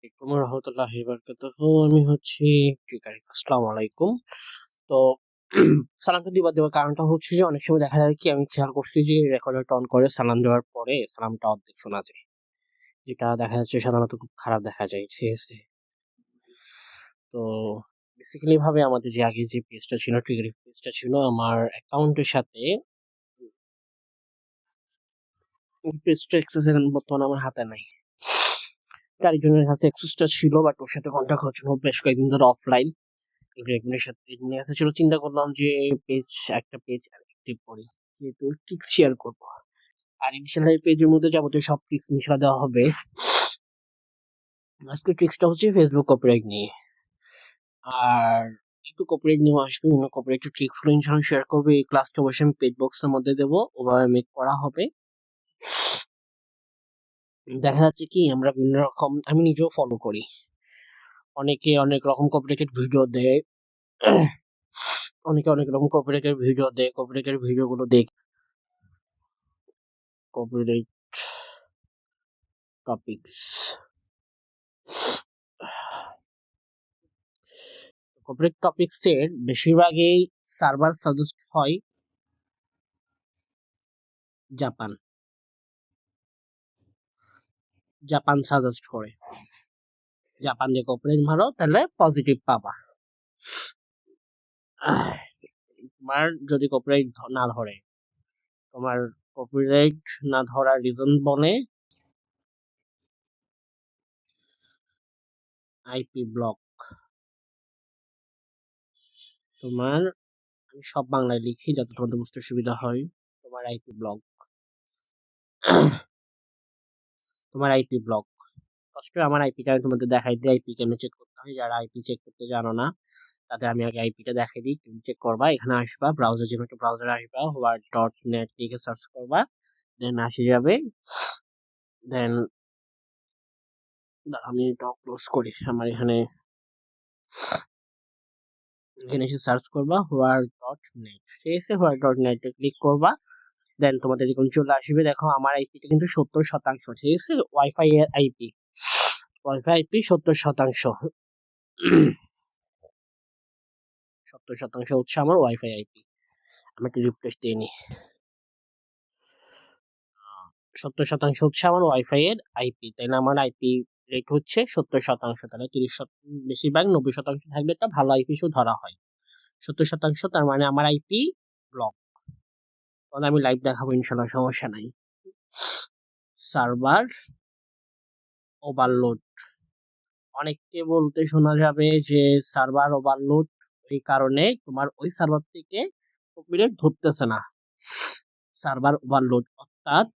আলাইকুম রহমতুল্লাহি বারাকাতুহু। আমি হচ্ছি ট্রিকার। আসসালামু আলাইকুম। তো সালামটা দেওয়ার কারণটা হচ্ছে যে অনেক সময় দেখা যায় কি আমি খেয়াল করছি যে রেকর্ডারটা অন করে সালাম দেওয়ার পরে সালামটা অর্ধেক শোনা যায়। যেটা দেখা যাচ্ছে সাধারণত খুব খারাপ দেখা যায়। ঠিক আছে? তো বেসিক্যালি ভাবে আমাদের যে আগে যে পেজটা ছিল ট্রিগার পেজটা ছিল আমার অ্যাকাউন্টের সাথে ওই পেজটা অ্যাক্সেস এখন বর্তমানে আমার হাতে নাই। আরেকজনের কাছে অ্যাক্সেসটা ছিল বাট ওর সাথে কন্টাক্ট হচ্ছিল বেশ কয়েকদিন ধরে অফলাইন। এগুলোর সাথে এগুলোর কাছে ছিল চিন্তা করলাম যে পেজ একটা পেজ অ্যাক্টিভ করি। যেহেতু ট্রিক্স শেয়ার করব। আর ইনশাআল্লাহ এই পেজের মধ্যে যাবতীয় সব ট্রিক্স ইনশাআল্লাহ দেওয়া হবে। আজকে ট্রিক্সটা হচ্ছে ফেসবুক কপিরাইট নিয়ে। আর একটু কপিরাইট নিয়ে আসবে বিভিন্ন কপিরাইট ট্রিক্স গুলো ইনশাআল্লাহ শেয়ার করবে। এই ক্লাসটা অবশ্যই আমি পেজ বক্সের মধ্যে দেবো। ওভাবে মেক করা হবে। দেখা যাচ্ছে কি আমরা বিভিন্ন রকম আমি নিজেও ফলো করি। অনেকে অনেক রকম কপিরাইটেড ভিডিও দেয়। অনেকে অনেক রকম কপিরাইটেড ভিডিও দেয়। কপিরাইটেড ভিডিওগুলো কপিরাইট টপিকস কপিরাইট টপিকস এর বেশিরভাগই সার্ভার সাজেস্ট হয় জাপান জাপান সাজেস্ট করে জাপান যে কপিরাইট মারো তাহলে পজিটিভ পাবা। তোমার যদি কপিরাইট না ধরে তোমার কপিরাইট না ধরার রিজন বলে আইপি ব্লক। তোমার আমি সব বাংলায় লিখি যাতে তোমাদের বুঝতে সুবিধা হয়। তোমার আইপি ব্লক তোমার আইপি ব্লক ফার্স্টে আমার আইপিটা আমি তোমাদের দেখাই দিই। আইপি কেমনে চেক করতে হয়, যারা আইপি চেক করতে জানো না তাদের আমি আগে আইপিটা দেখাই দিই। তুমি চেক করবা, এখানে আসবা, ব্রাউজার যেকোনো একটা ব্রাউজারে আসবা, হোয়াট ডট নেট লিখে সার্চ করবা, দেন আসে যাবে। দেন আমি এটা ক্লোজ করি। আমার এখানে এসে সার্চ করবা হোয়াট ডট নেট। ঠিক আছে, হোয়াট ডট নেটে ক্লিক করবা। দেন তোমাদের এরকম চলে আসবে। দেখো আমার আইপিটা কিন্তু 70%। ঠিক আছে, ওয়াইফাই এর আইপি। Wifi IP 70%। 70% হচ্ছে আমার ওয়াইফাই আইপি। আমি একটু রিফ্রেশ দিয়ে নিই। 70% হচ্ছে আমার ওয়াইফাই এর আইপি, তাই না? আমার আইপি রেট হচ্ছে 70%, তাহলে 30%, বেশিরভাগ 90% থাকলে একটা ভালো আইপি শো ধরা হয়। 70%, তার মানে আমার আইপি ব্লক। তাহলে আমি লাইভ দেখাবো ইনশাল্লাহ, সমস্যা নাই। সার্ভার ওভারলোড, অনেককে বলতে শোনা যাবে যে সার্ভার ওভারলোড এই কারণে তোমার ওই সার্ভার থেকে কপিরাইট ধরতেছে না। সার্ভার ওভারলোড অর্থাৎ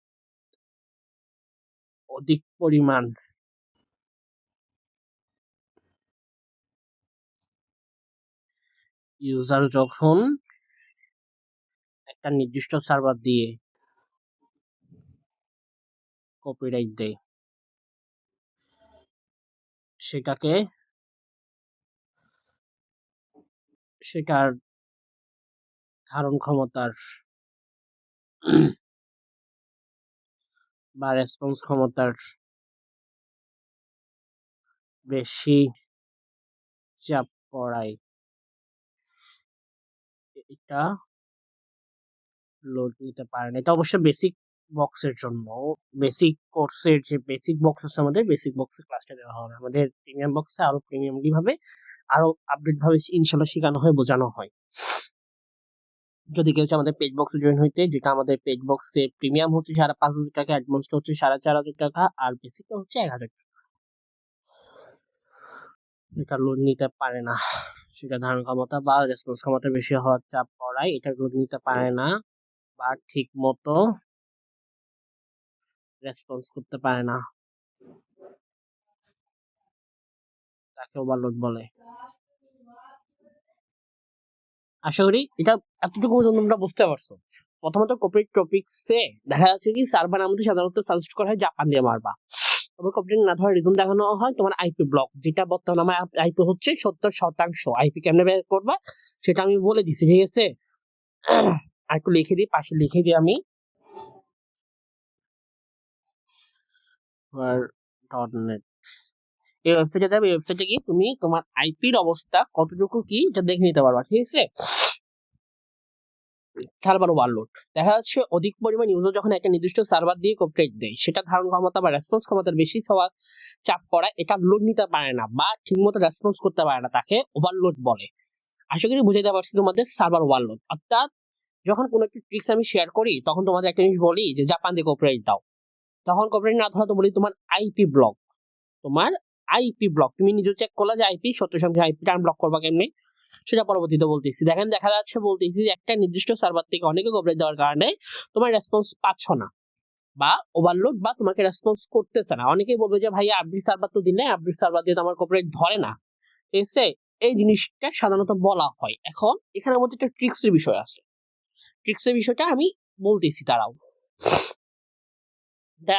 অধিক পরিমাণ ইউজার যখন একটা নির্দিষ্ট সার্ভার দিয়ে কপিরাইট দেয় সেটাকে সেটার ধারণ ক্ষমতার বা রেসপন্স ক্ষমতার বেশি চাপ পড়ায় এটা লোড নিতে পারে না। এটা অবশ্য বেসিক বক্সের জন্য। বেসিক কোর্সের যে বেসিক বক্স আছে আমাদের বেসিক বক্সের ক্লাসটা দেওয়া হবে। আমাদের প্রিমিয়াম বক্সে আরো প্রিমিয়ামলি ভাবে আরো আপডেট ভাবে ইনশাল্লাহ শেখানো হয়, বোঝানো হয়। যদি কেউ চায় আমাদের পেজ বক্সে জয়েন হইতে, যেটা আমাদের পেজ বক্সে প্রিমিয়াম হচ্ছে 5,500 টাকা, অ্যাডভান্সটা হচ্ছে 4,500 টাকা, আর বেসিকটা হচ্ছে 1,000 টাকা। এটা লোড নিতে পারে না, সেটা ধারণ ক্ষমতা বা রেসপন্স ক্ষমতা বেশি হওয়ার চাপ পড়ায় এটা লোড নিতে পারে না বা ঠিক মতো রেসপন্স করতে পারে না, তাকে ওভারলোড বলে। আশা করি এটা এতটুকু পর্যন্ত তোমরা বুঝতে পারছো। প্রথমত কপিরাইট টপিকসে দেখা যাচ্ছে কি সার্ভার আমাদের সাধারণত সাজেস্ট করা হয় জাপান দিয়ে মারবা। তবে কপিরাইট না ধরার রিজন দেখানো হয় তোমার আইপি ব্লক, যেটা বর্তমানে আমার আইপি হচ্ছে 70%। আইপি কেমনে বের করবা সেটা আমি বলে দিছি। ঠিক আছে, আর একটু লিখে দিই, পাশে লিখে দিই আমি ডট নেট। এই ওয়েবসাইটে যাবে, ওয়েবসাইটে গিয়ে তুমি তোমার আইপির অবস্থা কতটুকু কি এটা দেখে নিতে পারবা, ঠিক আছে। সার্ভার ওভারলোড দেখা যাচ্ছে অধিক পরিমাণ ইউজার যখন একটা নির্দিষ্ট সার্ভার দিয়ে কপিরাইট দেয়, সেটা ধারণ ক্ষমতা বা রেসপন্স ক্ষমতার বেশি হওয়া চাপ পড়া, এটা লোড নিতে পারে না বা ঠিকমতো রেসপন্স করতে পারে না, তাকে ওভারলোড বলে। আশা করি বুঝাইতে পারছি তোমাদের সার্ভার ওভারলোড। অর্থাৎ যখন কোনো একটা ট্রিক্স আমি শেয়ার করি তখন তোমাদের একটা জিনিস বলি যে জাপান দিয়ে কপিরাইট দাও, তখন কপিরাইট না ধরা তো বলি তোমার আইপি ব্লক। তোমার আইপি ব্লক তুমি নিজে চেক করলা যে আইপি সত্য সংখ্যা আইপিটা ব্লক করবা কেমনে, সেটা পরবর্তীতে বলতেছি। দেখেন দেখা যাচ্ছে বলতেছি যে একটা নির্দিষ্ট সার্ভার থেকে অনেকে কভারেজ দেওয়ার কারণে তোমার রেসপন্স পাচ্ছ না বা ওভারলোড বা তোমাকে রেসপন্স করতেছে না। অনেকেই বলবে যে ভাই আপডেট সার্ভার তো দিলে, আপডেট সার্ভার দিয়ে তো আমার কভারেজ ধরে না, ঠিক আছে। এই জিনিসটা সাধারণত বলা হয়। এখন এখানের মধ্যে একটা ট্রিক্সের বিষয় আছে, ট্রিক্সের বিষয়টা আমি বলতেছি দাঁড়াও।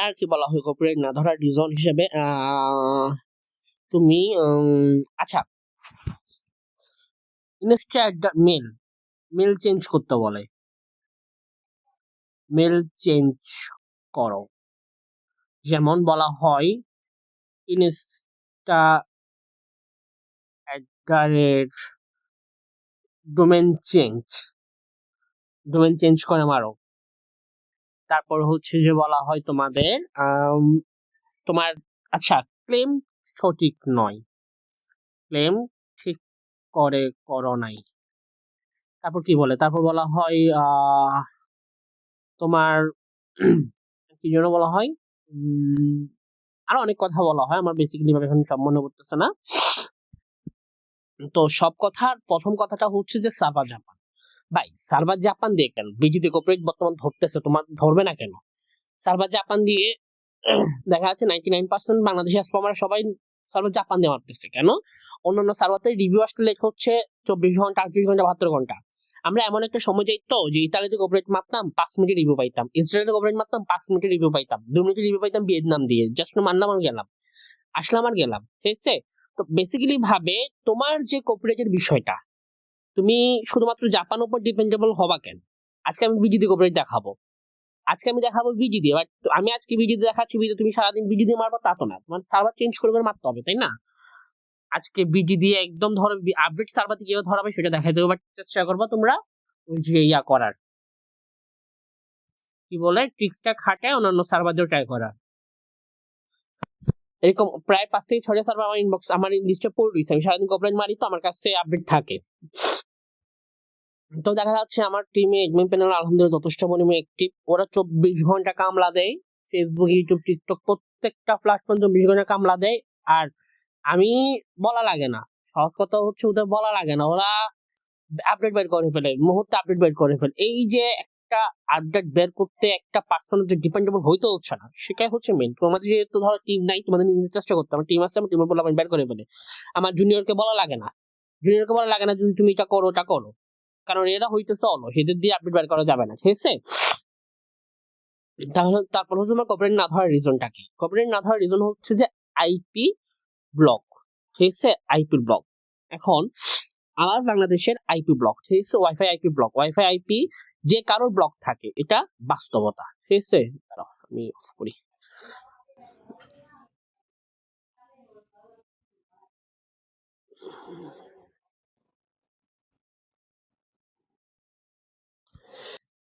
আর কি বলা হয় কপিরাইট না ধরার রিজন হিসেবে তুমি আচ্ছা মেল মেল চেঞ্জ করতে বলে, মেল চেঞ্জ করো। যেমন বলা হয় ইনস্টা ডোমেন চেঞ্জ করে মারো। তারপর হচ্ছে যে বলা হয় তোমাদের তোমার আচ্ছা ক্লেম সঠিক নয়, ক্লেম ঠিক করে করো নাই। তারপর কি বলে, তারপর বলা হয় তোমার কি জন্য বলা হয় আরো অনেক কথা বলা হয়, আমার বেসিক্যালি ভাবে এখন সব মনে পড়তেছে না। তো সব কথার প্রথম কথাটা হচ্ছে যে সার্ভার জাপান। ভাই সার্ভার জাপান দিয়ে কেন বিজিতে কর্পোরেট বর্তমান ধরতেছে, তোমার ধরবে না কেন? সার্ভার জাপান দিয়ে দেখা যাচ্ছে 99% বাংলাদেশি স্পামার সবাই সার্ভার জাপান দিয়ে মারতেছে কেন? অন্যান্য সার্ভারতে রিভিউ আসতে লেট হচ্ছে 24 ঘন্টা 38 ঘন্টা 72 ঘন্টা। আমরা এমন একটা সময় যাইতো যে ইতালিতে কর্পোরেট মারতাম 5 মিনিটে রিভিউ পাইতাম, ইসরায়েলে কর্পোরেট মারতাম 5 মিনিটে রিভিউ পাইতাম, 2 মিনিটে রিভিউ পাইতাম ভিয়েতনাম দিয়ে, জাস্ট মারলাম আর গেলাম, আসলাম আর গেলাম, ঠিক আছে। তো বেসিক্যালি ভাবে তোমার যে কর্পোরেটের বিষয়টা, তুমি শুধুমাত্র জাপান উপর ডিপেন্ডেবল হবা কেন? আজকে আমি বিজি দিয়ে কর্পোরেট দেখাবো, আজকে আমি দেখাবো বিজি দিয়ে, বাট আমি আজকে বিজি দিয়ে দেখাচ্ছি, বিজি তুমি সারাদিন বিজি দিয়ে মারবা তা তো না, তোমার সার্ভার চেঞ্জ করে করে মারতে হবে, তাই না? আজকে বিজি দিয়ে একদম ধরো আপডেট সার্ভার থেকে ধরাবে সেটা দেখাইতে হবে, বাট চেষ্টা করবা তোমরা ওই যে ইয়া করার কি বলে ট্রিক্সটা খাটায় অন্যান্য সার্ভার দিয়ে ট্রাই করা। এরকম প্রায় 5 থেকে 6 সার্ভার আমার ইনবক্স আমার লিস্টে পড়ে রয়েছে, আমি সারাদিন কমপ্লেন মারি তো আমার কাছে আপডেট থাকে। তো দেখা যাচ্ছে আমার টিমে এডমিন প্যানেল আলহামদুলিল্লাহ যথেষ্ট পরিমাণে অ্যাক্টিভ, ওরা 24 ঘন্টা কামলা দেয়, ফেসবুক ইউটিউব টিকটক প্রত্যেকটা প্ল্যাটফর্ম 24 ঘন্টা কামলা দেয়। আর আমি বলা লাগে না, সহজ কথা হচ্ছে ওদের বলা লাগে না, ওরা আপডেট বের করে ফেলে, মুহূর্তে আপডেট বের করে ফেলে। এই যে একটা আপডেট বের করতে একটা পার্সন যে ডিপেন্ডেবল হইতে হচ্ছে না, সেটাই হচ্ছে মেন। তোমাদের যেহেতু ধরো টিম নাই, তোমাদের নিজে চেষ্টা করতে, আমার টিম আছে, আমার টিমের বলে আমি বের করে ফেলে। আমার জুনিয়রকে বলা লাগে না, জুনিয়রকে বলা লাগে না যদি তুমি এটা করো ওটা করো, কারণ এরা হইতেছে অলস, এদের দিয়ে আপডেট বের করা যাবে না, ঠিক আছে। তাহলে তারপর হচ্ছে আমার কপিরাইট না ধরার রিজনটা কি? কপিরাইট না ধরার রিজন হচ্ছে যে আইপি ব্লক, ঠিক আছে, আইপি ব্লক। এখন আমার বাংলাদেশের আইপি ব্লক, ঠিক আছে, wifi IP block, wifi IP যে কারোর ব্লক থাকে, এটা বাস্তবতা, ঠিক আছে। আমি অফ করি।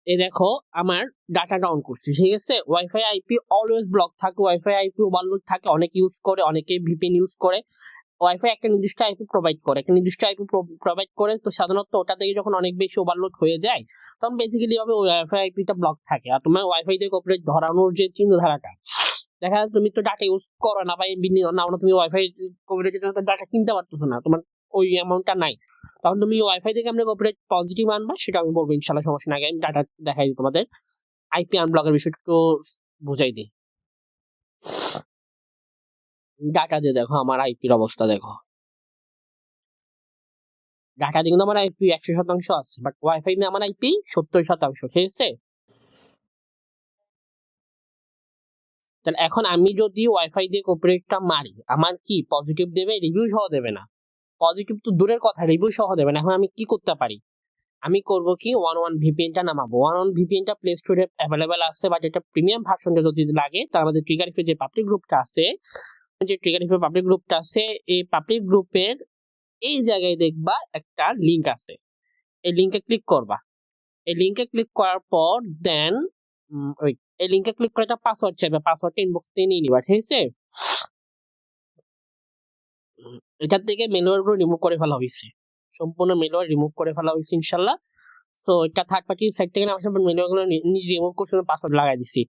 এই দেখো আমার ডাটাটা অন করছি, ঠিক আছে। ওয়াইফাই আইপি অলওয়েজ ব্লক থাকে, ওয়াইফাই আইপি ওভারলোড থাকে, অনেকে ইউজ করে, অনেকে ভিপিএন ইউজ করে। ওয়াইফাই একটা নির্দিষ্ট আইপি প্রোভাইড করে, একটা নির্দিষ্ট আইপি প্রোভাইড করে, তো সাধারণত ওটা থেকে যখন অনেক বেশি ওভারলোড হয়ে যায় তখন বেসিক্যালি হবে ওয়াইফাই আইপিটা ব্লক থাকে। আর তোমার ওয়াইফাই দিয়ে কপিরাইট ধরানোর যে চিন্তাধারাটা, দেখা যাচ্ছে তুমি তো ডাটা ইউজ করো না বা এমবি না, তুমি ওয়াইফাই কপিরাইটের জন্য ডাটা কিনতে পারতেছো না, তোমার ওই অ্যামাউন্টটা নাই, তখন তুমি ওয়াইফাই থেকে আমরা কপিরাইট পজিটিভ আনবা, সেটা আমি বলবো ইনশাল্লাহ, সমস্যা নাই। আমি ডাটা দেখাই দিই তোমাদের, আইপি আনব্লকের বিষয়টা একটু বুঝাই দিই। ডাটা দিয়ে দেখো আমার আইপির অবস্থা দেখো, ডাটা দিয়ে কিন্তু আমার আইপি 100% আছে, বাট ওয়াইফাই দিয়ে আমার আইপি 70%, ঠিক আছে। তাহলে এখন আমি যদি ওয়াইফাই দিয়ে কপিরাইটটা মারি, আমার কি পজিটিভ দেবে, রিভিউ সহ দেবে না? পজিটিভ তো দূরের কথা, রিভিউ সহ দেবে না। এখন আমি কি করতে পারি? আমি করব কি 11 ভিপিএনটা নামাবো। 11 ভিপিএনটা প্লে স্টোরে অ্যাভেলেবেল আছে, বাট এটা প্রিমিয়াম ভার্সনটা যদি লাগে তার আমাদের ট্রিগার যে পাবলিক গ্রুপটা আছে যে ট্রিগারিফাই পাবলিক গ্রুপটা আছে, এই পাবলিক গ্রুপের এই জায়গায় দেখবা একটা লিঙ্ক আছে। এই লিঙ্কে ক্লিক করবা। এই লিঙ্কে ক্লিক করার পর দেন ওয়েট, এই লিঙ্কে ক্লিক করে একটা পাসওয়ার্ড চাইবে, পাসওয়ার্ডটা ইনবক্স থেকে নিয়ে নিবা, ঠিক আছে? এটার থেকে মেলওয়্যার গুলো রিমুভ করে ফেলা হয়েছে, সম্পূর্ণ মেলওয়্যার রিমুভ করে ফেলা হয়েছে ইনশাল্লাহ। সো এটা থার্ড পার্টি সাইট থেকে আমার সব মেলওয়্যার গুলো নিজে রিমুভ করছে, পাসওয়ার্ড লাগাই দিছি,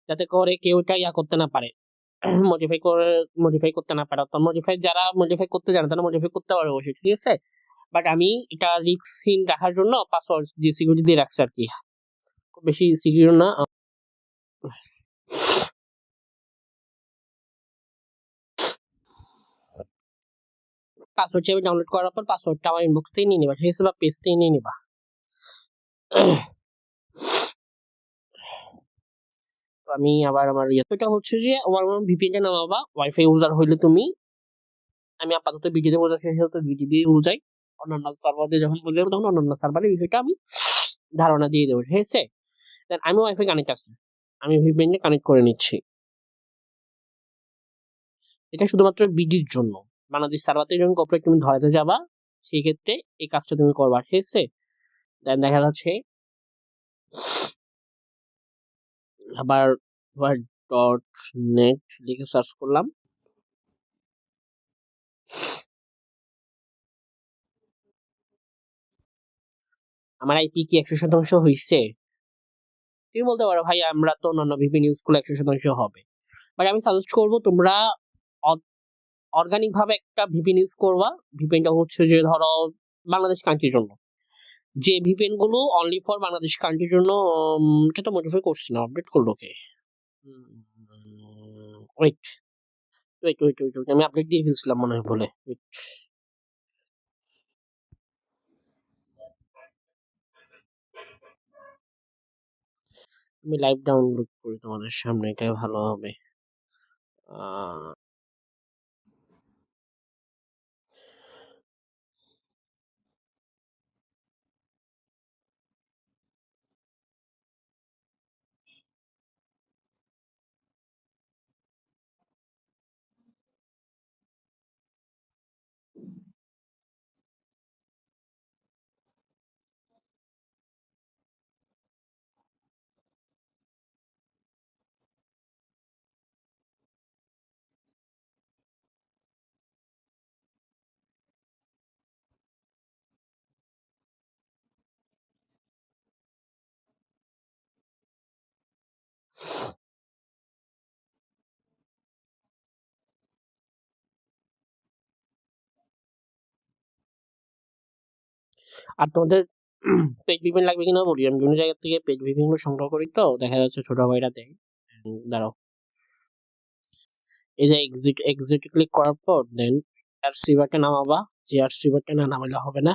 যাতে করে কেউ এটা ইয়া করতে না পারে, মডিফাই করতে না পারে। অর্থাৎ যারা মডিফাই করতে জানে তারা মডিফাই করতে পারে অবশ্যই, ঠিক আছে? বাট আমি এটা রিস্কহীন রাখার জন্য পাসওয়ার্ড যে সিকিউরিটি দিয়ে রাখছি আর কি, খুব বেশি সিকিউর না। পাসওয়ার্ড চাইবে, ডাউনলোড করার পর পাসওয়ার্ডটা আমার ইনবক্স থেকে নিয়ে নিবা, ঠিক আছে? বা পেজ থেকে নিয়ে নিবা। তো আমি আবার আমার এটা হচ্ছে যে আমার ভিপিএনটা নামাবা ওয়াইফাই ইউজার হইলে তুমি। আমি আপাতত বিটিতে বোঝাচ্ছি, সেহেতু বিটি দিয়ে বোঝাই। অন্যান্য সার্ভার দিয়ে যখন বলবো তখন অন্যান্য সার্ভারের বিষয়টা আমি ধারণা দিয়ে দেবো, ঠিক আছে? দেন আমি ওয়াইফাই কানেক্ট আছে, আমি ভিপিএনটা কানেক্ট করে নিচ্ছি। এটা শুধুমাত্র বিডির জন্য। বাংলাদেশ সার্ভারতে যখন কর্পোরেট তুমি ধরাতে যাবা সেই ক্ষেত্রে এই কাজটা তুমি করবা, ঠিক আছে? দেন দেখা যাচ্ছে আবার .net লিখে সার্চ করলাম। আমার আইপি কি 100% হইছে? তুমি বলতে পারো ভাই আমরা তো অন্যান্য ভিপিএন ইউজ করলে 100% হবে। বাট আমি সাজেস্ট করবো তোমরা অর্গানিক ভাবে একটা ভিপিএন ইউজ করবা। ভিপিএনটা হচ্ছে যে ধরো বাংলাদেশ কান্ট্রির জন্য, যে ভিপিএন গুলো অনলি ফর বাংলাদেশ কান্ট্রির জন্য। এটা তো মডিফাই করছি না, আপডেট করলো কে? Wait wait wait wait wait, আমি আপডেট দিয়ে ফেলছিলাম মনে হয় বলে। Wait, আমি লাইভ ডাউনলোড করি তোমাদের সামনে, এটাই ভালো হবে। আহ, আর তোমাদের পেজ ভিপিএন লাগবে কিনা বলি, আমি বিভিন্ন জায়গা থেকে পেজ ভিপিএন গুলো সংগ্রহ করি, তো দেখা যাচ্ছে ছোট ভাইরা দেয়। দাঁড়াও, এই যে এক্সিট এক্সিট ক্লিক করার পর দেন আরসি বাটন নামাবা। যে আরসি বাটন না নামাইলে হবে না।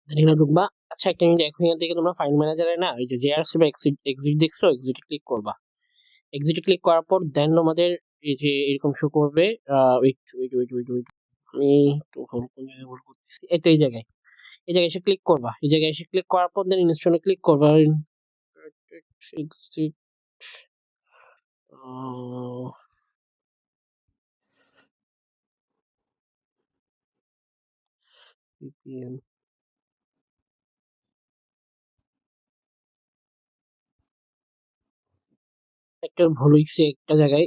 দেন এখানে ঢুকবা। আচ্ছা একটা মিনিট, এখন এখান থেকে তোমরা ফাইল ম্যানেজারে না ওই যে জেআরসি বা এক্সিট এক্সিট দেখছো, এক্সিটে ক্লিক করবা। এক্সিটে ক্লিক করার পর দেন তোমাদের এই যে এরকম শো করবে। Wait wait wait wait wait, আমি একটু কোন জায়গায় ভুল করতেছি, এই তো এই জায়গায়, এই জায়গায় এসে ক্লিক করবা। এই জায়গায় এসে ক্লিক করার পর দেন ইনস্টলে ক্লিক করবা। এক্সিট ভিপিএন, একটা ভুল হইছে একটা জায়গায়।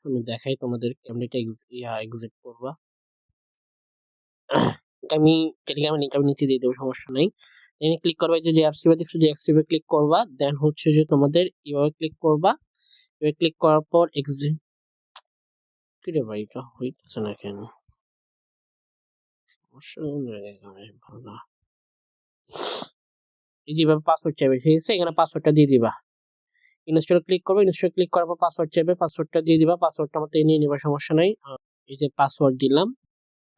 আমি দেখাই তোমাদের কেমন এটা এক্সিট করবা। আমি টেলিগ্রামের লিংক আমি নিচে দিয়ে দেবো, সমস্যা নাই। এখানে ক্লিক করবা, এই যে জেআরসি দেখছো, জেআরসি ক্লিক করবা। দেন হচ্ছে যে তোমাদের এভাবে ক্লিক করবা। এভাবে ক্লিক করার পর এক্সিট, কি রে ভাই এটা হইতেছে না কেন? সমস্যা কোন জায়গায়? ভালো না। এই যে এভাবে পাসওয়ার্ড চাইবে, ঠিক আছে? এখানে পাসওয়ার্ডটা দিয়ে দিবা। ইনস্টল ক্লিক করবে, ইনস্টল ক্লিক করার পর পাসওয়ার্ড চাইবে, পাসওয়ার্ডটা দিয়ে দিবা। পাসওয়ার্ডটা আমার থেকে নিয়ে নিবা, সমস্যা নাই। এই যে পাসওয়ার্ড দিলাম,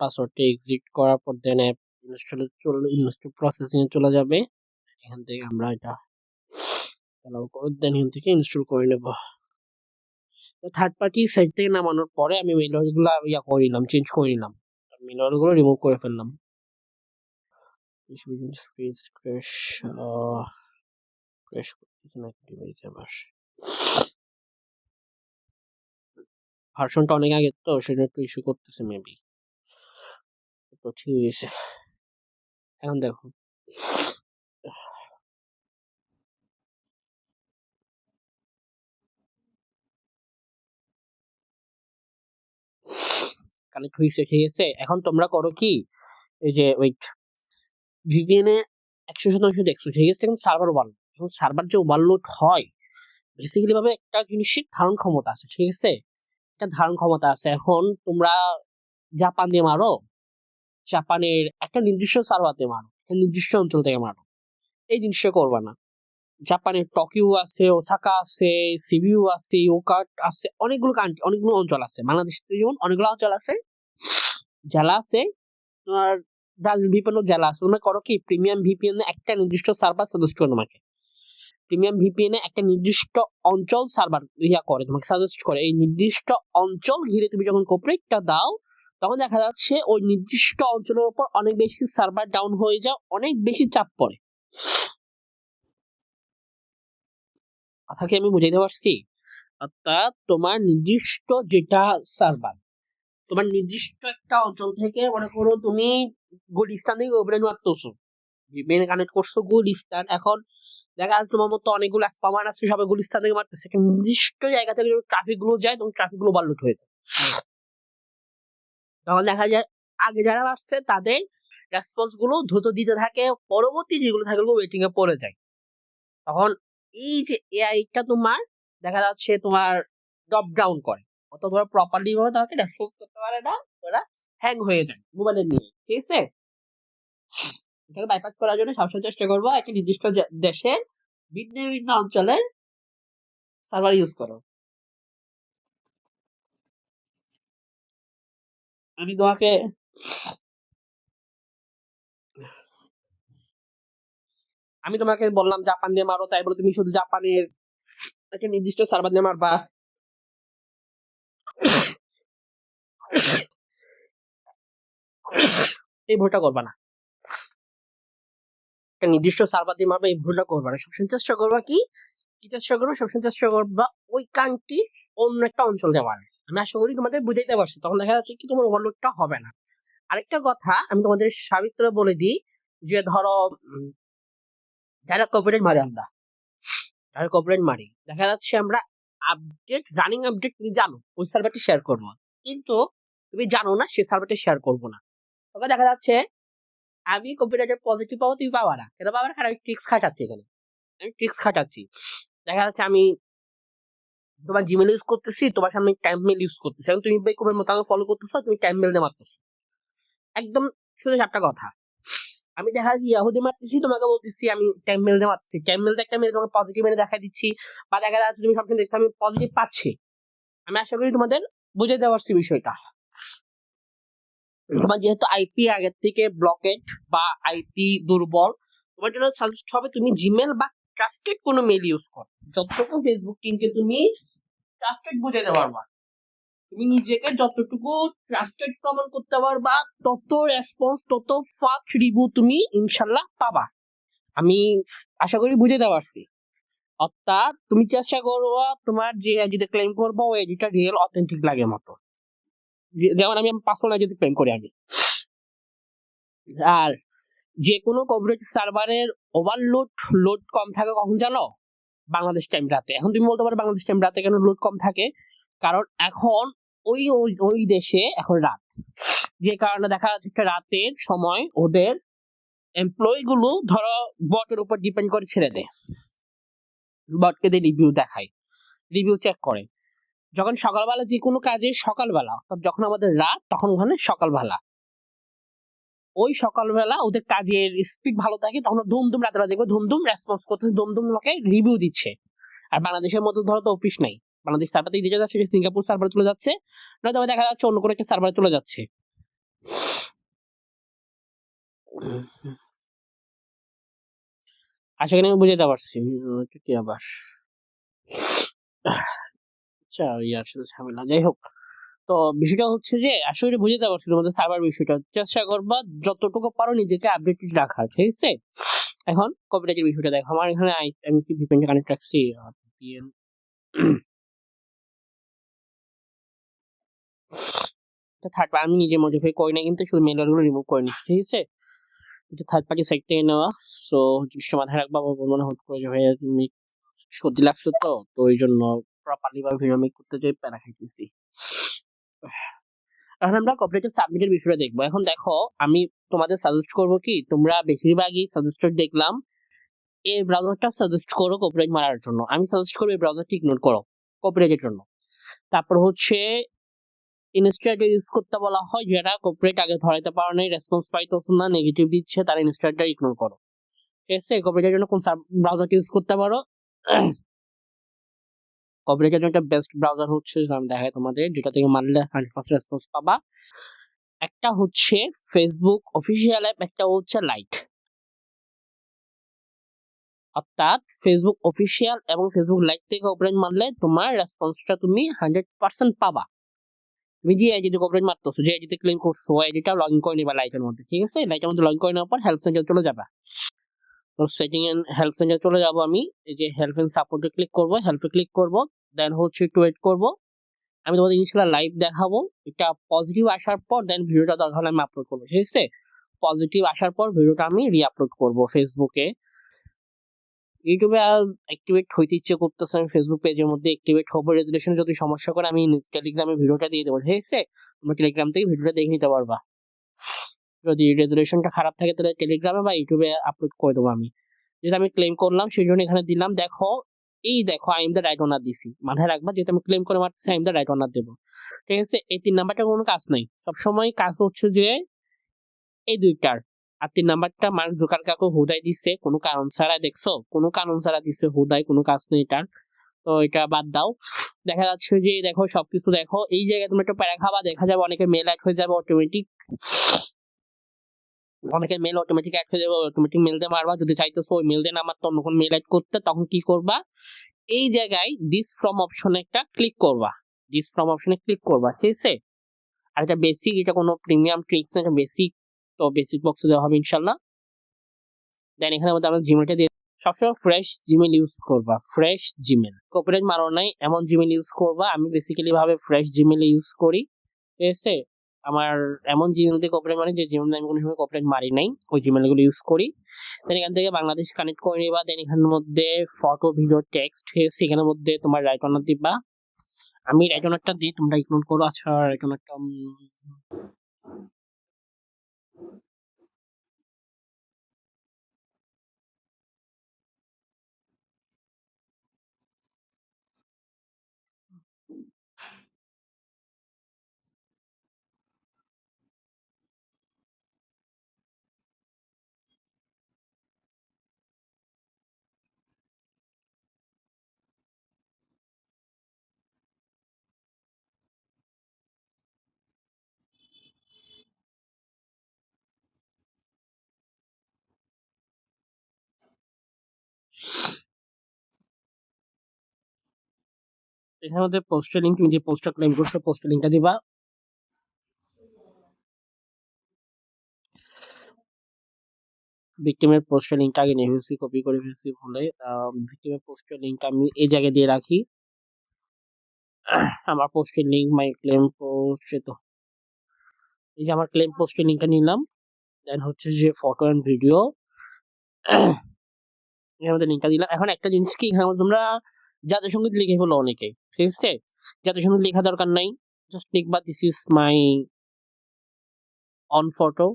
পাসওয়ার্ডটা এক্সিট করার পর দেন অ্যাপ ইনস্টল প্রসেসিং এ চলে যাবে। এখান থেকে আমরা এটা অ্যালাউ করে দেন এখান থেকে ইনস্টল করে নেব। থার্ড পার্টি সাইট থেকে নামানোর পরে আমি মেলওয়্যার গুলো করে নিলাম, চেঞ্জ করে নিলাম, মেলওয়্যার গুলো রিমুভ করে ফেললাম। স্পেস ক্র্যাশ, ক্র্যাশ করতেছে না ডিভাইস আবার। ভার্সনটা অনেক আগে তো সেটা একটু ইস্যু করতেছে মেবি। তো ঠিক আছে, এখন দেখো কানেক্ট হয়েছে, ঠিক আছে। এখন তোমরা করো কি, এই যে ওয়েট, ভিপিএন এ 100% দেখছো, ঠিক আছে। এখন সার্ভার ওভারলোড, এখন সার্ভার যে ওভারলোড হয় বেসিক্যালি ভাবে একটা জিনিসের ধারণ ক্ষমতা আছে, ঠিক আছে। একটা ধারণ ক্ষমতা আছে। এখন তোমরা জাপান দিয়ে মারো, জাপানের একটা নির্দিষ্ট সার্ভারতে মারো, একটা নির্দিষ্ট অঞ্চল থেকে মারো, এই জিনিসটা করবা না। জাপানের টোকিও আছে, ওসাকা আছে, সিবিউ আছে, ওকাট আছে, অনেকগুলো কান্ট্রি, অনেকগুলো অঞ্চল আছে। বাংলাদেশ যেমন অনেকগুলো অঞ্চল আছে, জেলা আছে। তোমার ব্রাজিল ভিপিএন জেলা আছে। তোমরা করো কি, প্রিমিয়াম ভিপিএন একটা নির্দিষ্ট সার্ভার সাজেস্ট করে তোমাকে। প্রিমিয়াম ভিপিএন একটা নির্দিষ্ট অঞ্চল সার্ভার করে, তোমাকে সাজেস্ট করে। এই নির্দিষ্ট অঞ্চল ঘিরে তুমি যখন কোপরেটটা দাও, তখন দেখা যাচ্ছে ওই নির্দিষ্ট অঞ্চলের উপর অনেক বেশি সার্ভার ডাউন হয়ে যায়, অনেক বেশি চাপ পড়ে। কথা কি আমি বুঝাইতে পারছি? অর্থাৎ তোমার নির্দিষ্ট যেটা সার্ভার, তোমার নির্দিষ্ট একটা অঞ্চল থেকে, মনে করো তুমি গুলিস্তান থেকে ওপেন মারতেছো, ভিপিএন কানেক্ট করছো গুলিস্তান। এখন দেখা যাচ্ছে তোমার মতো অনেকগুলো স্পামার আছে, সবাই গুলিস্তান থেকে মারতেছে। একটা নির্দিষ্ট জায়গা থেকে ট্রাফিক গুলো যায়, তখন ট্রাফিক গুলো ওভারলোড হয়ে যায়। তখন দেখা যায় আগে যারা আসছে তাদের রেসপন্স গুলো দ্রুত দিতে থাকে, পরবর্তী যেগুলো থাকে ওয়েটিং এ পড়ে যায়। তখন এই যে এআইটা তোমার দেখা যাচ্ছে তোমার ড্রপ ডাউন করে, অথবা প্রপারলি ভাবে তাকে রেসপন্স করতে পারে না, ওরা হ্যাং হয়ে যায় মোবাইলের নিয়ে, ঠিক আছে। এটাকে বাইপাস করার জন্য সবসময় চেষ্টা করবো একটা নির্দিষ্ট দেশের ভিন্ন ভিন্ন অঞ্চলের সার্ভার ইউজ করো। আমি তোমাকে আমি তোমাকে বললাম জাপান দিয়ে মারো, তাই বলে তুমি শুধু জাপানের একটা নির্দিষ্ট সার্ভার দিয়ে মারবা এই ভুলটা করবা না। একটা নির্দিষ্ট সার্ভার দিয়ে মারবা, এই ভুলটা করবা না। সবসময় চেষ্টা করবা কি, চেষ্টা করবো সবসময় চেষ্টা করবা ওই কান্ট্রি অন্য একটা অঞ্চল যাওয়ার। আমি আশা করি তোমাদের বুঝাইতে পারছি, তখন দেখা যাচ্ছে কি তোমার ওভারলোডটা হবে না। আরেকটা কথা আমি তোমাদের সাবিত করে বলে দিই, যে ধরো যারা কপিরাইট মারি, আমরা যারা কপিরাইট মারি, দেখা যাচ্ছে আমরা আপডেট, রানিং আপডেট তুমি জানো ওই সার্ভারটি শেয়ার করবো, কিন্তু তুমি জানো না সেই সার্ভারটি শেয়ার করবো না। তবে দেখা যাচ্ছে আমি কপিরাইটের পজিটিভ পাবো, তুমি পাবা না। কেন পাবা না? কারণ আমি ট্রিক্স খাটাচ্ছি এখানে, আমি ট্রিক্স খাটাচ্ছি। দেখা যাচ্ছে আমি তোমার জিমেল ইউজ করতেছি, তোমার সামনে টাইম মেল ইউজ করতেছি, এখন তুমি বেকুবের মতো আমাকে ফলো করতেছো, তুমি টাইম মেল দিয়ে মারতেছো। একদম শুধু চারটা কথা। আমি দেখা যাচ্ছে ইয়াহুদি মারতেছি, তোমাকে বলতেছি আমি টাইম মেল দিয়ে মারতেছি, টাইম মেল একটা মেল তোমাকে পজিটিভ মেলে দেখা দিচ্ছি, বা দেখা যাচ্ছে তুমি সবসময় দেখতে আমি পজিটিভ পাচ্ছি। আমি আশা করি তোমাদের বুঝে দেওয়া পারছি বিষয়টা। তোমার যেহেতু আইপি আগের থেকে ব্লকেড বা আইপি দুর্বল, তোমার জন্য সাজেস্ট হবে তুমি জিমেল বা ট্রাস্টেড কোনো মেল ইউজ করো। যতটুকু ফেসবুক টিমকে তুমি ট্রাস্টেড বুঝাইতে পারবা, তুমি নিজেকে যতটুকু ট্রাস্টেড প্রমাণ করতে পারবা, তত রেসপন্স, তত ফাস্ট রিভিউ তুমি ইনশাল্লাহ পাবা। আমি আশা করি বুঝাইতে পারছি। অর্থাৎ তুমি চেষ্টা করবা তোমার যে আইডিতে ক্লেম করবো ওই আইডিটা রিয়েল অথেন্টিক লাগে মতো। যেমন আমি পার্সোনাল আইডিতে ক্লেম করি আমি। আর যে কোনো কভারেজ সার্ভারের ওভারলোড লোড কম থাকে কখন জানো? বাংলাদেশ টাইম রাতে। এখন তুমি বলতে পারো বাংলাদেশ টাইম রাতে কেন লোড কম থাকে? কারণ এখন ওই ওই ওই দেশে এখন রাত, যে কারণে দেখা যাচ্ছে একটা রাতের সময় ওদের এমপ্লয়ি গুলো ধরো বটের উপর ডিপেন্ড করে ছেড়ে দেয়, বটকে দিয়ে রিভিউ দেখায়, রিভিউ চেক করে। যখন সকালবেলা যে কোনো কাজে সকালবেলা, অর্থাৎ যখন আমাদের রাত তখন ওখানে সকালবেলা, ওই সকালবেলা ওদের কাজের স্পিড ভালো থাকে, তখন ধুমধুম রাতেরা দেখবে ধুমধুম রেসপন্স করতেছে, ধুমধুম লোকে রিভিউ দিচ্ছে। আর বাংলাদেশের মতো ধরো তো অফিস নাই, বাংলাদেশ সার্ভার থেকে যাচ্ছে সিঙ্গাপুর সার্ভার চলে যাচ্ছে, নয়তো দেখা যাচ্ছে অন্য কোনো একটা সার্ভারে চলে যাচ্ছে। আশা করি আমি বুঝাতে পারছি। কি আবার আচ্ছা ইয়ার সাথে ঝামেলা, যাই হোক। তো বিষয়টা হচ্ছে যে আশা করি বুঝাতে পারছি তোমাদের সার্ভার বিষয়টা। চেষ্টা করবা যতটুকু পারো নিজেকে আপডেটেড রাখার, ঠিক আছে। এখন কপিরাইটের বিষয়টা দেখো, আমার এখানে আমি কি ভিপিএন কানেক্ট রাখছি, VPN থার্ড পার্টি আমি নিজে মডিফাই করি না, কিন্তু শুধু মেলওয়্যারগুলো রিমুভ করে নিচ্ছি, ঠিক আছে? এটা থার্ড পার্টি সাইট থেকে নেওয়া। সো জিনিসটা মাথায় রাখবা, আবার বলবো না হুট করে যে ভাইয়া তুমি সর্দি লাগছে তো ওই জন্য প্রপারলি ভাবে ভিডিও মেক করতে যাই প্যারা খাইতেছি। এখন আমরা কপিরাইটের সাবমিটের বিষয়টা দেখবো। এখন দেখো, আমি তোমাদের সাজেস্ট করবো কি, তোমরা বেশিরভাগই সাজেস্টেড দেখলাম এই ব্রাউজারটা সাজেস্ট করো কপিরাইট মারার জন্য। আমি সাজেস্ট করবো এই ব্রাউজারটি ইগনোর করো কপিরাইটের জন্য। তারপর হচ্ছে ইনস্টাটা ইউজ করতে বলা হয়, যারা কপিরাইট আগে ধরাইতে পারো নাই, রেসপন্স পাইতেছ না, নেগেটিভ দিচ্ছে, তারা ইনস্টাটা ইগনোর করো, ঠিক আছে? কপিরাইটের জন্য কোন ব্রাউজারটা ইউজ করতে পারো? কপিরাইটের জন্য একটা বেস্ট ব্রাউজার হচ্ছে, আমি দেখাই তোমাদের, যেটা থেকে মারলে 100% রেসপন্স পাবা। একটা হচ্ছে ফেসবুক অফিসিয়াল অ্যাপ, একটা হচ্ছে লাইট। অর্থাৎ ফেসবুক অফিসিয়াল এবং ফেসবুক লাইট থেকে কপিরাইট মারলে তোমার রেসপন্সটা তুমি 100% পাবা। তুমি যে আইডিতে কপিরাইট মারতেছো, যে আইডিতে ক্লেম করছো, ওই আইডিটা লগ ইন করে নিবা লাইটের মধ্যে, ঠিক আছে? লাইটের মধ্যে লগ ইন করে নেওয়ার পর হেল্প সেন্টার চলে যাবা। তো সেটিং এন্ড হেল্প সেন্টার চলে যাব আমি। এই যে হেল্প এন্ড সাপোর্টে ক্লিক করব, হেল্পে ক্লিক করব, দেন হচ্ছে একটু ওয়েট করব। আমি তোমাদের ইনশাআল্লাহ লাইভ দেখাবো। এটা পজিটিভ আসার পর দেন ভিডিওটা দরকার আমি আপলোড করবো, ঠিক আছে? পজিটিভ আসার পর ভিডিওটা আমি রি-আপলোড করব ফেসবুকে। ইউটিউবে আর অ্যাক্টিভেট হইতে ইচ্ছে করতেছে, আমি ফেসবুক পেজের মধ্যে অ্যাক্টিভেট হবো। রেজুলেশন যদি সমস্যা করে আমি টেলিগ্রামে ভিডিওটা দিয়ে দেবো, ঠিক আছে? তোমরা টেলিগ্রাম থেকে ভিডিওটা দেখে নিতে পারবা। যদি রেজুলেশনটা খারাপ থাকে তাহলে টেলিগ্রামে বা ইউটিউবে আপলোড করে দেবো আমি। যেটা আমি ক্লেম করলাম সেই জন্য এখানে দিলাম। দেখো, এই দেখো আই এম দ্য রাইট ওনার দিছি, মাথায় রাখবা, যেহেতু আমি ক্লেম করে মারতেছি আই এম দ্য রাইট ওনার দেবো, ঠিক আছে? এই 3 নাম্বারটা কোনো কাজ নাই, সবসময় কাজ হচ্ছে যে এই দুইটার। আর 3 নাম্বারটা মার্ক জুকারবার্গ হুদাই দিছে, কোনো কারণ ছাড়া, দেখছো? কোনো কারণ ছাড়া দিছে হুদাই, কোনো কাজ নেই এটার। তো এটা বাদ দাও। দেখা যাচ্ছে যে দেখো সবকিছু দেখো, এই জায়গায় তুমি একটা প্যারা খাবা, দেখা যাবে অনেকের মেল অ্যাড হয়ে যাবে অটোমেটিক, অনেকের মেল অটোমেটিক অ্যাড হয়ে যাবে, অটোমেটিক মেল দিয়ে মারবা। যদি চাইতেছো ওই মেল দিয়ে না মারতে অন্য কোনো মেল অ্যাড করতে, তখন কি করবা? এই জায়গায় দিস ফ্রম অপশনে একটা ক্লিক করবা, দিস ফ্রম অপশনে ক্লিক করবা, ঠিক আছে? আর এটা বেসিক, এটা কোনো প্রিমিয়াম ট্রিক্স না, এটা বেসিক। তো বেসিক বক্সে দেওয়া হবে ইনশাল্লাহ। দেন এখানের মধ্যে আমরা জিমেলটা দিয়ে, সবসময় ফ্রেশ জিমেল ইউজ করবা, ফ্রেশ জিমেল। কপিরাইট মারো নাই এমন জিমেল ইউজ করবা। আমি বেসিক্যালি ভাবে ফ্রেশ জিমেল ইউজ করি, ঠিক আছে? আমার এমন জিমেল দিয়ে কপিরাইট মানে যে জিমেল আমি কোনো সময় কপিরাইট মারি নাই, ওই জিমেল গুলো ইউজ করি। দেন এখান থেকে বাংলাদেশ কানেক্ট করে নিবা। দেন এখানের মধ্যে ফটো, ভিডিও, টেক্সট, সেখানের মধ্যে তোমার রাইট অনার দিবা। আমি রাইট অনারটা দিই, তোমরা ইগনোর করো। আচ্ছা, রাইট অনারটা এখানের মধ্যে পোস্টের লিঙ্ক, তুমি যে পোস্টটা ক্লেম করছো পোস্টের লিঙ্কটা দিবা। ভিক্টিমের পোস্টের লিঙ্কটা আগে নিয়ে ফেলছি, কপি করে ফেলছি ভুলে। ভিক্টিমের পোস্টের লিঙ্কটা আমি এই জায়গায় দিয়ে রাখি। আমার পোস্টের লিঙ্ক, মাই ক্লেম পোস্ট, তো এই যে আমার ক্লেম পোস্টের লিঙ্কটা নিলাম। দেন হচ্ছে যে ফটো এন্ড ভিডিও, এর মধ্যে লিঙ্কটা দিলাম। এখন একটা জিনিস কি, এখানে তোমরা জাতীয় সঙ্গীত লিখে ফেলো অনেকে, ঠিক আছে? জাতীয় সঙ্গীত লেখা দরকার নাই, জাস্ট লিখবা this is my own photo.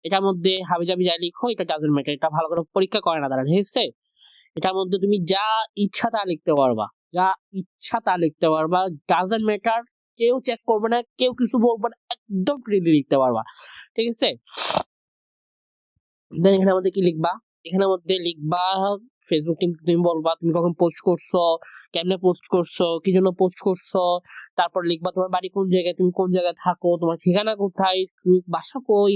এটার মধ্যে হাবিজাবি যাই লিখো, এটা ডাজন্ট ম্যাটার, এটা ভালো করে পরীক্ষা করে না তারা, ঠিক আছে? এটার মধ্যে তুমি যা ইচ্ছা তা লিখতে পারবা, যা ইচ্ছা তা লিখতে পারবা, ডাজন্ট ম্যাটার। কেউ চেক করবে না, কেউ কিছু বলবে না, একদম ফ্রিলি লিখতে পারবা, ঠিক আছে? দেন এখানে মধ্যে কি লিখবা? এখানের মধ্যে লিখবা ফেসবুক টিম, তুমি বলবা তুমি কখন পোস্ট করছো, কেমনে পোস্ট করছো, কি জন্য পোস্ট করছো। তারপর লিখবা তোমার বাড়ি কোন জায়গায়, তুমি কোন জায়গায় থাকো, তোমার ঠিকানা কোথায়, তুমি বাসা কই।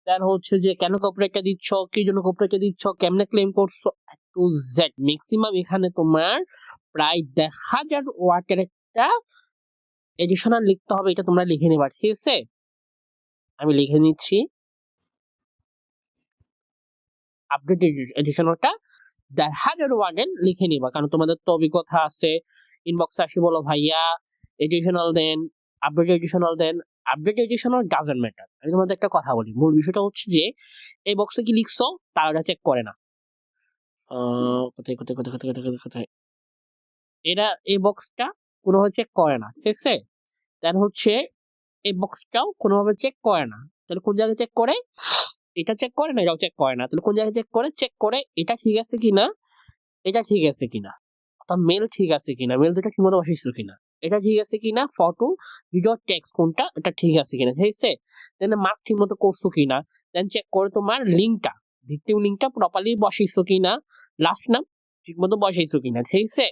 দেন হচ্ছে যে কেন কপিরাইটটা দিচ্ছ, কি জন্য কপিরাইটটা দিচ্ছ, কেমনে ক্লেম করছো, টু জেড ম্যাক্সিমাম। এখানে তোমার প্রায় 1000 ওয়ার্ডের একটা এডিশনাল লিখতে হবে, এটা তোমরা লিখে নেবা, ঠিক আছে? আমি লিখে নিচ্ছি। আপডেট এডিশনালটা 1000 ওয়ার্ডের লিখে নিবা, কারণ তোমাদের তো অভিজ্ঞতা আছে। ইনবক্সে আসি বলো ভাইয়া এডিশনাল দেন, আপডেট এডিশনাল দেন। Update additional doesn't matter. আমি তোমাদের একটা কথা বলি, মূল বিষয়টা হচ্ছে যে এই বক্সে কি লিখছো তারা ওটা চেক করে না। কোথায় কোথায় কোথায় কোথায় কোথায় কোথায় কোথায় এরা এই বক্সটা কোনোভাবে চেক করে না, ঠিক আছে? দেন হচ্ছে এই বক্সটাও কোনোভাবে চেক করে না। তাহলে কোন জায়গায় চেক করে? এটা চেক করে না, এটাও চেক করে না। তাহলে কোন জায়গায় চেক করে? চেক করে এটা ঠিক আছে কিনা, এটা ঠিক আছে কিনা, অর্থাৎ মেল ঠিক আছে কিনা, মেল দুটো ঠিক মতো বসাইছো কিনা, এটা ঠিক আছে কিনা, ফটো ভিডিও টেক্সট কোনটা এটা ঠিক আছে কিনা, ঠিক আছে? দেন মার্ক ঠিক মতো করছো কিনা, দেন চেক করে তোমার লিঙ্কটা, ভিক্টিম লিঙ্কটা প্রপারলি বসাইছো কিনা, লাস্ট নাম ঠিক মতো বসাইছো কিনা, ঠিক আছে?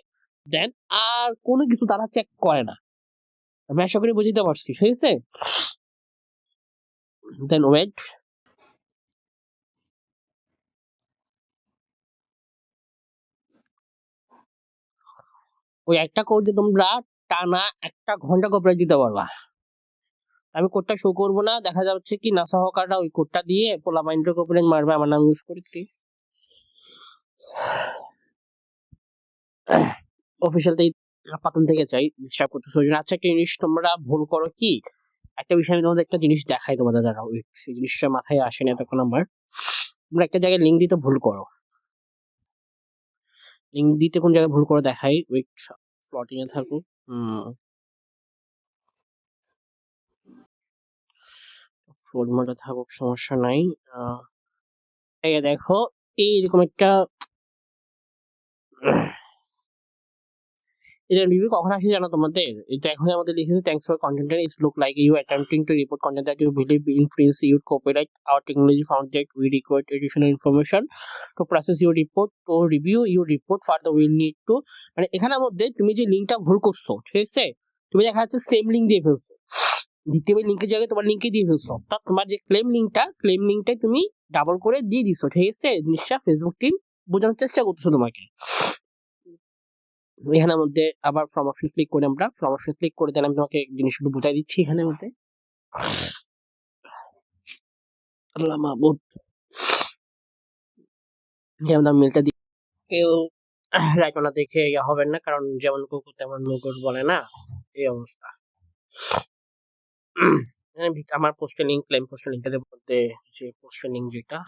দেন আর কোনো কিছু তারা চেক করে না। আমি আশা করি বুঝতে পারছি, ঠিক আছে? দেন ওয়েট, ওই একটা কোড দিয়ে তোমরা টানা 1 ঘন্টা কপিরাইট দিতে পারবা। আমি কোডটা শো করবো না, দেখা যাচ্ছে কি নাসা হকাররা ওই কোডটা দিয়ে পোলা মাইন্ডের কপিরাইট মারবে, আমার নাম ইউজ করেছি। অফিসিয়ালটাই প্রথম থেকে চাই ডিস্টার্ব করতেছে ওই জন্য। আচ্ছা একটা জিনিস তোমরা ভুল করো কি, একটা বিষয় আমি তোমাদের একটা জিনিস দেখাই, তোমাদের দ্বারা ওই সেই জিনিসটা মাথায় আসেনি এতক্ষণ আমার। তোমরা একটা জায়গায় লিঙ্ক দিতে ভুল করো, লিঙ্ক দিতে কোন জায়গায় ভুল করে দেখাই, ওয়েট, প্লটিং এ থাকুক। ফ্লোট মোডে থাকুক, সমস্যা নাই। এই দেখো, এইরকম একটা এটা রিভিউ কখন আসে জানো তোমাদের? এটা এখন আমাদের লিখেছে thanks for content it's look like you attempting to report content that you believe influence your copyright our technology found that we required additional information to process your report to review your report further will need to. মানে এখানের মধ্যে তুমি যে লিঙ্কটা ভুল করছো, ঠিক আছে, তুমি দেখা যাচ্ছে সেম লিঙ্ক দিয়ে ফেলছো, ভিক্টিমের লিঙ্কের জায়গায় তোমার লিঙ্কে দিয়ে ফেলছো, অর্থাৎ তোমার যে ক্লেম লিঙ্কটাই তুমি ডাবল করে দিয়ে দিছো, ঠিক আছে? জিনিসটা ফেসবুক টিম বোঝানোর চেষ্টা করতেছো তোমাকে। এখানের মধ্যে আবার ফর্ম অপশন ক্লিক করে আমরা ফর্ম অপশন ক্লিক করে দেন, আমি তোমাকে জিনিসগুলো বুঝাই দিচ্ছি এখানের মধ্যে। আল্লাহ মাহবুব, আমরা মেলটা দিই, কেউ রাইটনা দেখে ইয়া হবেন না, কারণ যেমন কুকুর তেমন মুকুর বলে না, এই অবস্থা। আমার পোস্টের লিঙ্ক, ক্লেম পোস্টের লিঙ্কের মধ্যে যে পোস্টের লিঙ্ক যেটা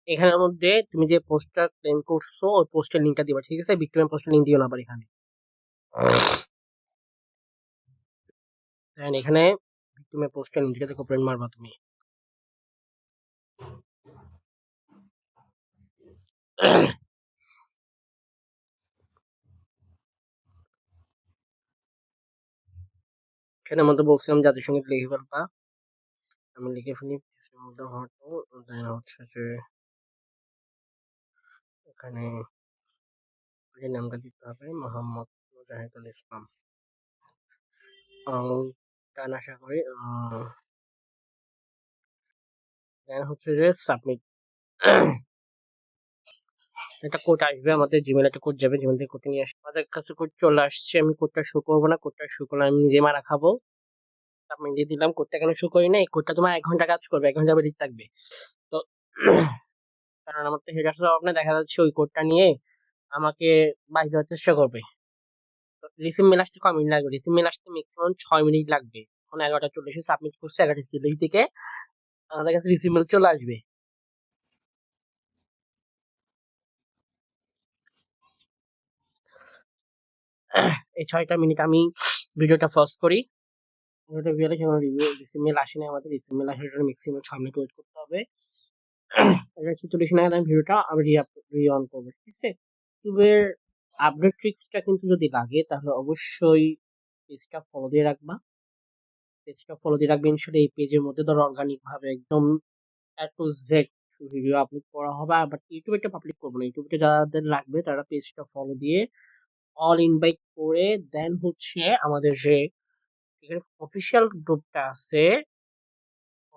এখানের মধ্যে তুমি যে পোস্টটা ক্লেম করছো ওই পোস্টের লিঙ্কটা দিবা, ঠিক আছে? ভিক্টিমের পোস্টের লিঙ্ক দিও না আবার এখানে। এখানে ভিক্টিমের পোস্টের লিঙ্কটাতে কপিরাইট মারবা তুমি। এখানের মধ্যে বলছিলাম যাদের সঙ্গে লিখে ফেলবা, আমি লিখে ফেলি এর মধ্যে হয়তো, দেন হচ্ছে যে এখানে যে নামটা দিতে হবে মোহাম্মদ মুজাহিদুল ইসলাম, গান আশা করি। দেন হচ্ছে যে সাবমিট, একটা কোড আসবে আমাদের জিমেল, একটা কোড যাবে জিমেল থেকে, কোড নিয়ে আসবে আমাদের কাছে, কোড চলে আসছে। আমি কোডটা শো করবো না, কোডটা শো করলে আমি নিজে মারা খাবো। সাবমিট দিয়ে দিলাম, কোডটা কেন শো করি না, এই কোডটা তোমার 1 ঘন্টা কাজ করবে, 1 ঘন্টা বেরিয়ে থাকবে। তো কারণ আমার তো হেডার জবাব না, দেখা যাচ্ছে ওই কোডটা নিয়ে আমাকে বাইশ দেওয়ার চেষ্টা করবে। রিসিভ মেল আসতে কয় মিনিট লাগবে? রিসিভ মেল আসতে ম্যাক্সিমাম 6 মিনিট লাগবে। এখন 11টা 40 সাবমিট করছে, 11টা 40 থেকে আমাদের কাছে রিসিভ মেল চলে আসবে। এই 6টা মিনিট আমি ভিডিওটা ফাস্ট করি, ভিডিওটা ভিডিওটা সেখানে রিসিভ মেল আসেনি, আমাদের রিসিভ মেল আসার জন্য ম্যাক্সিমাম 6 মিনিট ওয়েট করতে হবে। এটা 46 নাগাদ আমি ভিডিওটা আবার রি অন করবো, ঠিক আছে? ইউটিউবের আপডেট ট্রিক্সটা কিন্তু যদি লাগে তাহলে অবশ্যই পেজটা ফলো দিয়ে রাখবা, পেজটা ফলো দিয়ে রাখবে। ইনশাল্লাহ এই পেজের মধ্যে ধরো অর্গানিক ভাবে একদম A to Z video upload করা হবে। বাট ইউটিউবে এটা পাবলিক করবো না, ইউটিউবে যাদের লাগবে তারা পেজটা ফলো দিয়ে অল ইনভাইট করে দেন হচ্ছে আমাদের যে এখানে অফিসিয়াল গ্রুপটা আছে,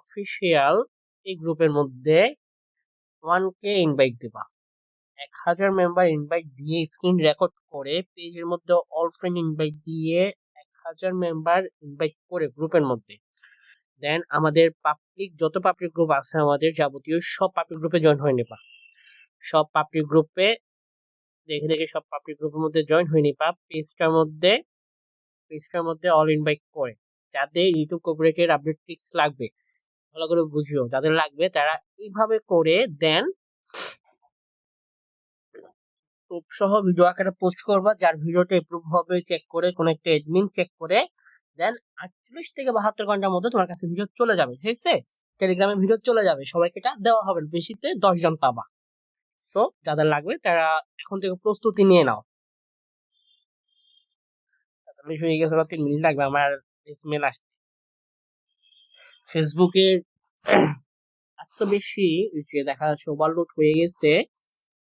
অফিসিয়াল এই গ্রুপের মধ্যে 1K ইনভাইট দিবা। 1000 মেম্বার ইনভাইট দিয়ে স্ক্রিন রেকর্ড করে পেজের মধ্যে অল ফ্রেন্ড ইনভাইট দিয়ে 1000 মেম্বার ইনভাইট করে গ্রুপের মধ্যে। দেন আমাদের যত পাবলিক গ্রুপ আছে আমাদের যাবতীয় সব পাবলিক গ্রুপে জয়েন হয়ে নিবা। সব পাবলিক গ্রুপে দেখে সব পাবলিক গ্রুপের মধ্যে জয়েন হয়ে নিবা। পেজটার মধ্যে অল ইনভাইট করে। যাদের ইউটিউব কপিরাইটের আপডেট টিপস লাগবে, ভালো করে বুঝিও, যাদের লাগবে তারা এইভাবে করে দেন প্রুফ সহ ভিডিও আকারে পোস্ট করবা, যার ভিডিওটা এপ্রুভ হবে চেক করে, কোন একটা অ্যাডমিন চেক করে, দেন 48 থেকে 72 ঘন্টার মধ্যে তোমার কাছে ভিডিও চলে যাবে। ঠিক আছে, টেলিগ্রামে ভিডিও চলে যাবে, সবাইকে এটা দেওয়া হবে, বেশিতে 10 জন পাবা। সো যাদের লাগবে তারা এখন থেকে প্রস্তুতি নিয়ে নাও। হয়ে গেছে, 3 মিনিট লাগবে আমার ইমেল আসতে। ফেসবুকে এত বেশি যে দেখা যাচ্ছে ওভারলোড হয়ে গেছে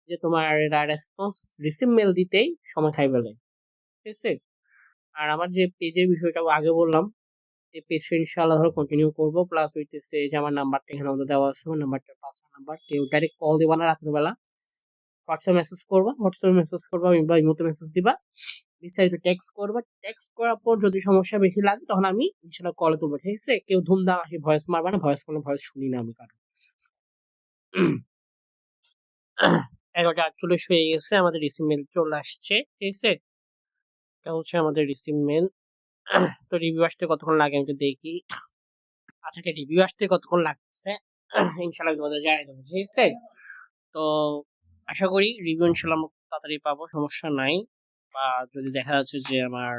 যে তোমার রেসপন্স রিসিভ মেল দিতেই সময় খাই ফেলে। ঠিক আছে, আর আমার যে পেজের বিষয়টা আগে বললাম, এই পেজটা ইনশাআল্লাহ ধরো কন্টিনিউ করবো। প্লাস হইতেছে যে আমার নাম্বারটা এখানে আমাদের দেওয়া আছে, আমার নাম্বারটা পার্সোনাল নাম্বার, কেউ ডাইরেক্ট কল দিবা না, রাতের বেলা হোয়াটসঅ্যাপ মেসেজ করবা বা ইমোতে মেসেজ দিবা, বিস্তারিত টেক্সট করবা। টেক্সট করার পর যদি সমস্যা বেশি লাগে তখন আমি ইনশাআল্লাহ কলে তুলবো। ঠিক আছে, কেউ ধুমধাম আসে ভয়েস মারবা না, ভয়েস শুনি না আমি কারো। 11:48 হয়ে গেছে, আমাদের রিসিভ মেল চলে আসছে। ঠিক আছে, এটা হচ্ছে আমাদের রিসিভ মেল। তো রিভিউ আসতে কতক্ষণ লাগে আমি একটু দেখি। আচ্ছা, রিভিউ আসতে কতক্ষণ লাগছে ইনশাআল্লাহ তোমাদের জানিয়ে দেবো। ঠিক আছে, তো আশা করি রিভিউ ইনশাআল্লাহ আমরা তাড়াতাড়ি পাবো, সমস্যা নাই। বা যদি দেখা যাচ্ছে যে আমার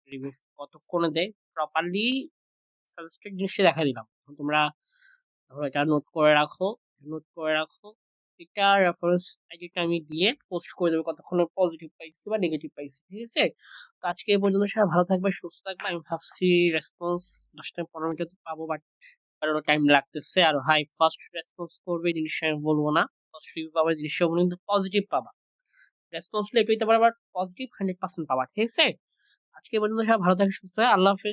রিভিউ কতক্ষণে দেয় প্রপারলি সাজেস্টেড জিনিসটা দেখা দিলাম, তোমরা ধরো এটা নোট করে রাখো। এটা রেফারেন্স আইডিটা আমি দিয়ে পোস্ট করে দেবো কতক্ষণে পজিটিভ পাইছি বা নেগেটিভ পাইছি। ঠিক আছে, তো আজকে এই পর্যন্ত, সবাই ভালো থাকবে, সুস্থ থাকবে। আমি ভাবছি রেসপন্স 10 থেকে 15 মিনিটে পাবো, বাট আরো টাইম লাগতেছে। আর হাই ফাস্ট রেসপন্স করবে জিনিসটা আমি বলবো না, ফার্স্ট রিভিউ পাবে জিনিসটা বলবো, কিন্তু পজিটিভ পাবা। রেসপন্স লেট হইতে পারে, বাট পজিটিভ 100% পাবা। ঠিক আছে, আজকে এই পর্যন্ত, সবাই ভালো থাকবে, সুস্থ থাকবে, আল্লাহ হাফেজ।